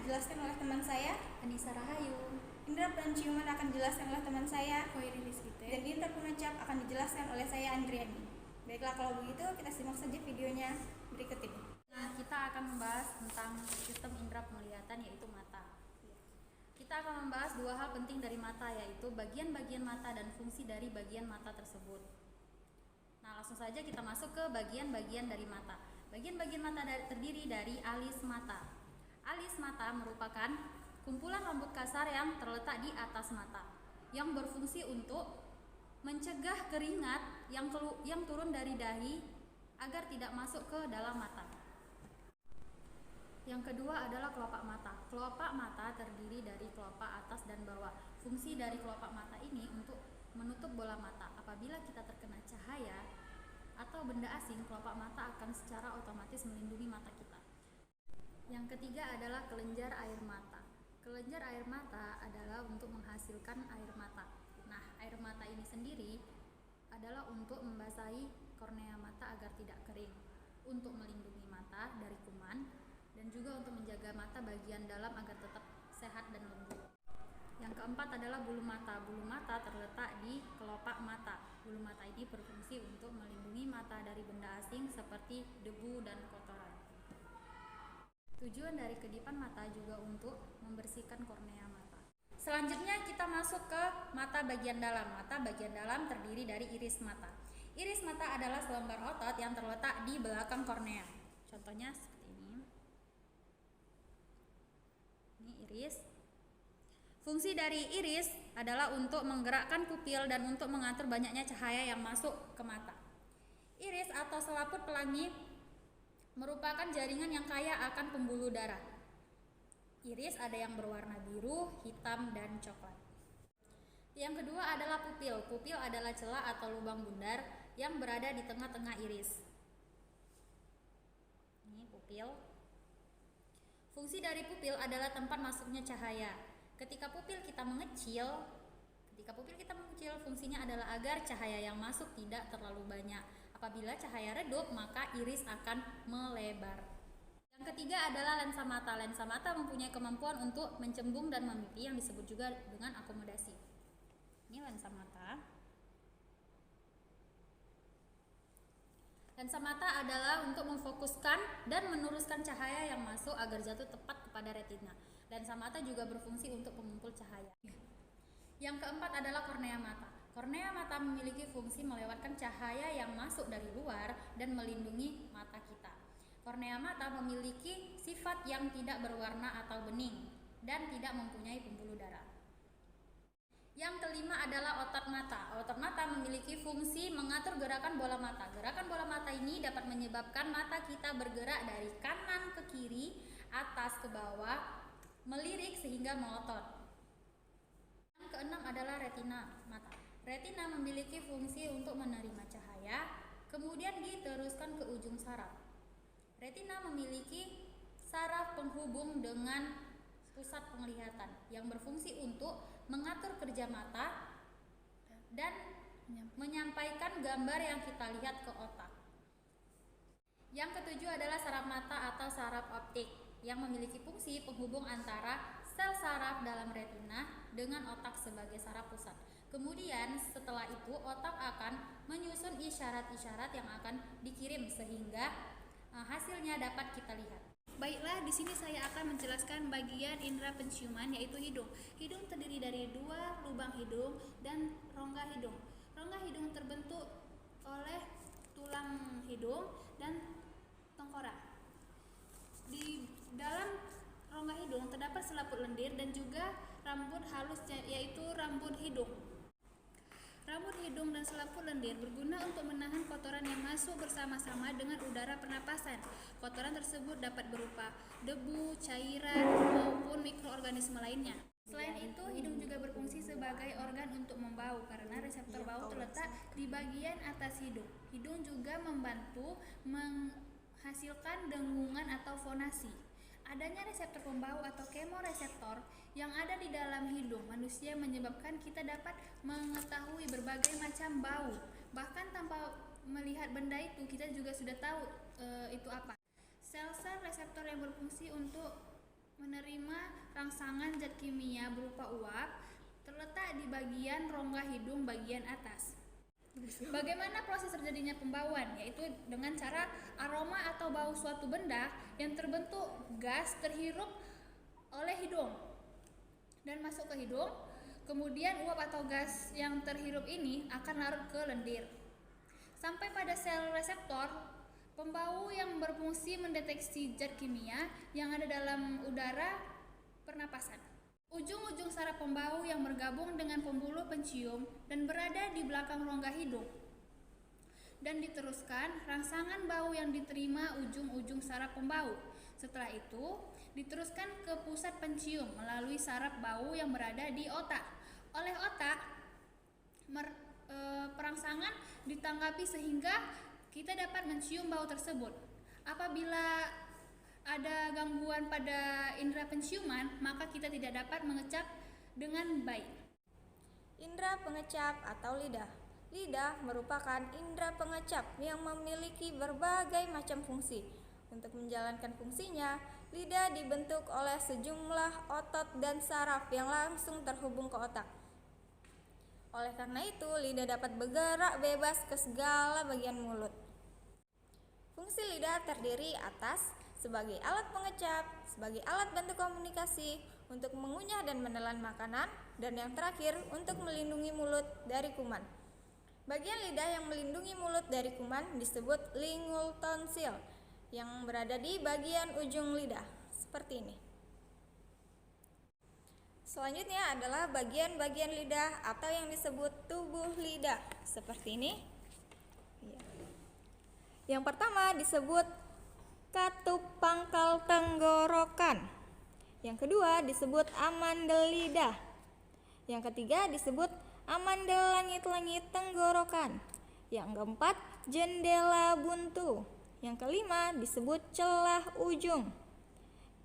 dijelaskan oleh teman saya, Anissa Rahayu. Indra penciuman akan dijelaskan oleh teman saya, Khoiri Rizkite. dan indra pengucap akan dijelaskan oleh saya, Andriani. Baiklah, kalau begitu kita simak saja videonya berikut ini. Nah, kita akan membahas tentang sistem indera penglihatan, yaitu mata. Kita akan membahas dua hal penting dari mata, yaitu bagian-bagian mata dan fungsi dari bagian mata tersebut. Nah, langsung saja kita masuk ke bagian-bagian dari mata. Bagian-bagian mata terdiri dari alis mata. Alis mata merupakan kumpulan rambut kasar yang terletak di atas mata, yang berfungsi untuk mencegah keringat yang turun dari dahi agar tidak masuk ke dalam mata. Yang kedua adalah kelopak mata. Kelopak mata terdiri dari kelopak atas dan bawah. Fungsi dari kelopak mata ini untuk menutup bola mata. Apabila kita terkena cahaya atau benda asing, kelopak mata akan secara otomatis melindungi mata kita. Yang ketiga adalah kelenjar air mata. Kelenjar air mata adalah untuk menghasilkan air mata. Nah, air mata ini sendiri adalah untuk membasahi kornea mata agar tidak kering, untuk melindungi mata dari kuman, dan juga untuk menjaga mata bagian dalam agar tetap sehat dan lembut. Yang keempat adalah bulu mata. Bulu mata terletak di kelopak mata. Bulu mata ini berfungsi untuk melindungi mata dari benda asing seperti debu dan kotoran. Tujuan dari kedipan mata juga untuk membersihkan kornea mata. Selanjutnya kita masuk ke mata bagian dalam. Mata bagian dalam terdiri dari iris mata. Iris mata adalah selembar otot yang terletak di belakang kornea. Contohnya seperti ini. Ini iris. Fungsi dari iris adalah untuk menggerakkan pupil dan untuk mengatur banyaknya cahaya yang masuk ke mata. Iris atau selaput pelangi merupakan jaringan yang kaya akan pembuluh darah. Iris ada yang berwarna biru, hitam, dan coklat. Yang kedua adalah pupil. Pupil adalah celah atau lubang bundar yang berada di tengah-tengah iris. Ini pupil. Fungsi dari pupil adalah tempat masuknya cahaya. Ketika pupil kita mengecil, fungsinya adalah agar cahaya yang masuk tidak terlalu banyak. Apabila cahaya redup, maka iris akan melebar. Yang ketiga adalah lensa mata. Lensa mata mempunyai kemampuan untuk mencembung dan memipih yang disebut juga dengan akomodasi. Ini lensa mata. Lensa mata adalah untuk memfokuskan dan meluruskan cahaya yang masuk agar jatuh tepat kepada retina. Lensa mata juga berfungsi untuk pengumpul cahaya. Yang keempat adalah kornea mata. Kornea mata memiliki fungsi melewatkan cahaya yang masuk dari luar dan melindungi mata kita. Kornea mata memiliki sifat yang tidak berwarna atau bening dan tidak mempunyai pembuluh darah. Yang kelima adalah otot mata. Otot mata memiliki fungsi mengatur gerakan bola mata. Gerakan bola mata ini dapat menyebabkan mata kita bergerak dari kanan ke kiri, atas ke bawah, melirik sehingga melotot. Yang keenam adalah retina mata. Retina memiliki fungsi untuk menerima cahaya, kemudian diteruskan ke ujung saraf. Retina memiliki saraf penghubung dengan pusat penglihatan yang berfungsi untuk mengatur kerja mata dan menyampaikan gambar yang kita lihat ke otak. Yang ketujuh adalah saraf mata atau saraf optik yang memiliki fungsi penghubung antara sel saraf dalam retina dengan otak sebagai saraf pusat. Kemudian setelah itu otak akan menyusun isyarat-isyarat yang akan dikirim sehingga hasilnya dapat kita lihat. Baiklah, di sini saya akan menjelaskan bagian indera penciuman, yaitu hidung. Hidung terdiri dari dua lubang hidung dan rongga hidung. Rongga hidung terbentuk oleh tulang hidung dan tengkorak. Di dalam rongga hidung terdapat selaput lendir dan juga rambut halus, yaitu rambut hidung. Rambut hidung dan selaput lendir berguna untuk menahan kotoran yang masuk bersama-sama dengan udara pernapasan. Kotoran tersebut dapat berupa debu, cairan, maupun mikroorganisme lainnya. Selain itu, hidung juga berfungsi sebagai organ untuk membau karena reseptor bau terletak di bagian atas hidung. Hidung juga membantu menghasilkan dengungan atau fonasi. Adanya reseptor pembau atau kemoreseptor yang ada di dalam hidung manusia menyebabkan kita dapat mengetahui berbagai macam bau. Bahkan tanpa melihat benda itu, kita juga sudah tahu itu apa. Sel-sel reseptor yang berfungsi untuk menerima rangsangan zat kimia berupa uap terletak di bagian rongga hidung bagian atas. Bagaimana proses terjadinya pembauan? Yaitu dengan cara aroma atau bau suatu benda yang terbentuk gas terhirup oleh hidung dan masuk ke hidung. Kemudian uap atau gas yang terhirup ini akan larut ke lendir sampai pada sel reseptor pembau yang berfungsi mendeteksi zat kimia yang ada dalam udara pernapasan. Ujung-ujung saraf pembau yang bergabung dengan pembuluh pencium dan berada di belakang rongga hidung. Dan diteruskan rangsangan bau yang diterima ujung-ujung saraf pembau. Setelah itu, diteruskan ke pusat pencium melalui saraf bau yang berada di otak. Oleh otak, perangsangan ditanggapi sehingga kita dapat mencium bau tersebut. Apabila ada gangguan pada indera penciuman, maka kita tidak dapat mengecap dengan baik. Indera pengecap atau lidah. Lidah merupakan indera pengecap yang memiliki berbagai macam fungsi. Untuk menjalankan fungsinya, lidah dibentuk oleh sejumlah otot dan saraf yang langsung terhubung ke otak. Oleh karena itu, lidah dapat bergerak bebas ke segala bagian mulut. Fungsi lidah terdiri atas sebagai alat pengecap, sebagai alat bantu komunikasi, untuk mengunyah dan menelan makanan, dan yang terakhir untuk melindungi mulut dari kuman. Bagian lidah yang melindungi mulut dari kuman disebut lingual tonsil yang berada di bagian ujung lidah, seperti ini. Selanjutnya adalah bagian-bagian lidah atau yang disebut tubuh lidah, seperti ini. Yang pertama disebut katup pangkal tenggorokan. Yang kedua disebut amandel lidah. Yang ketiga disebut amandel langit-langit tenggorokan. Yang keempat jendela buntu. Yang kelima disebut celah ujung.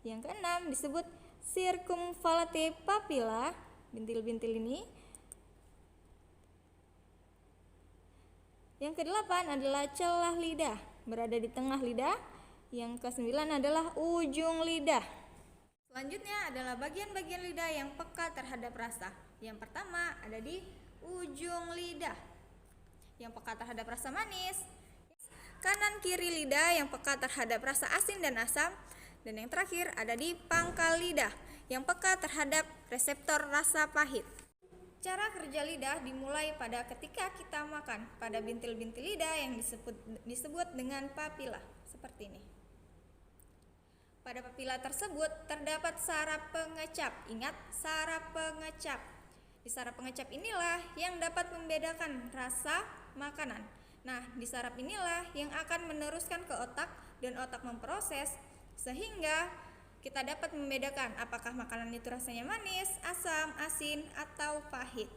Yang keenam disebut circumvallative papilla, bintil-bintil ini. Yang kedelapan adalah celah lidah, berada di tengah lidah. Yang kesembilan adalah ujung lidah. Selanjutnya adalah bagian-bagian lidah yang peka terhadap rasa. Yang pertama ada di ujung lidah, yang peka terhadap rasa manis. Kanan kiri lidah yang peka terhadap rasa asin dan asam. Dan yang terakhir ada di pangkal lidah, yang peka terhadap reseptor rasa pahit. Cara kerja lidah dimulai pada ketika kita makan, pada bintil-bintil lidah yang disebut dengan papila, seperti ini. Pada papila tersebut terdapat saraf pengecap. Ingat, saraf pengecap. Di saraf pengecap inilah yang dapat membedakan rasa makanan. Nah, di saraf inilah yang akan meneruskan ke otak dan otak memproses sehingga kita dapat membedakan apakah makanan itu rasanya manis, asam, asin, atau pahit.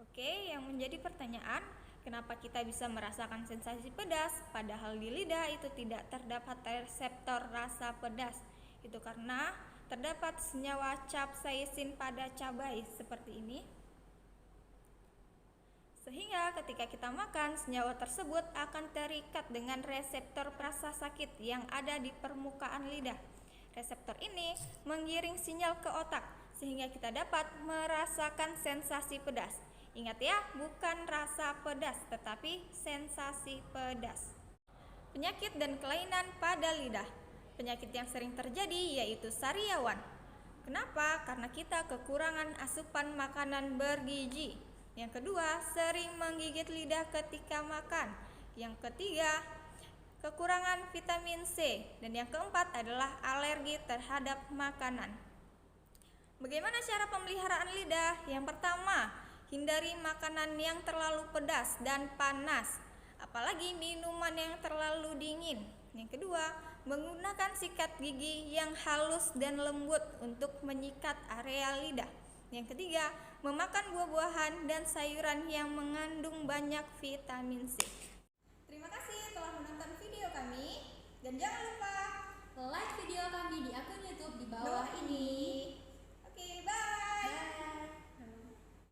Oke, yang menjadi pertanyaan, kenapa kita bisa merasakan sensasi pedas padahal di lidah itu tidak terdapat reseptor rasa pedas? Itu karena terdapat senyawa capsaisin pada cabai seperti ini. Sehingga ketika kita makan, senyawa tersebut akan terikat dengan reseptor rasa sakit yang ada di permukaan lidah. Reseptor ini menggiring sinyal ke otak sehingga kita dapat merasakan sensasi pedas. Ingat ya, bukan rasa pedas tetapi sensasi pedas. Penyakit dan kelainan pada lidah. Penyakit yang sering terjadi yaitu sariawan. Kenapa? Karena kita kekurangan asupan makanan bergizi. Yang kedua, sering menggigit lidah ketika makan. Yang ketiga, kekurangan vitamin C. Dan yang keempat adalah alergi terhadap makanan. Bagaimana cara pemeliharaan lidah? Yang pertama, hindari makanan yang terlalu pedas dan panas, apalagi minuman yang terlalu dingin. Yang kedua, menggunakan sikat gigi yang halus dan lembut untuk menyikat area lidah. Yang ketiga, memakan buah-buahan dan sayuran yang mengandung banyak vitamin C. Terima kasih telah menonton video kami dan jangan lupa Like video kami di akun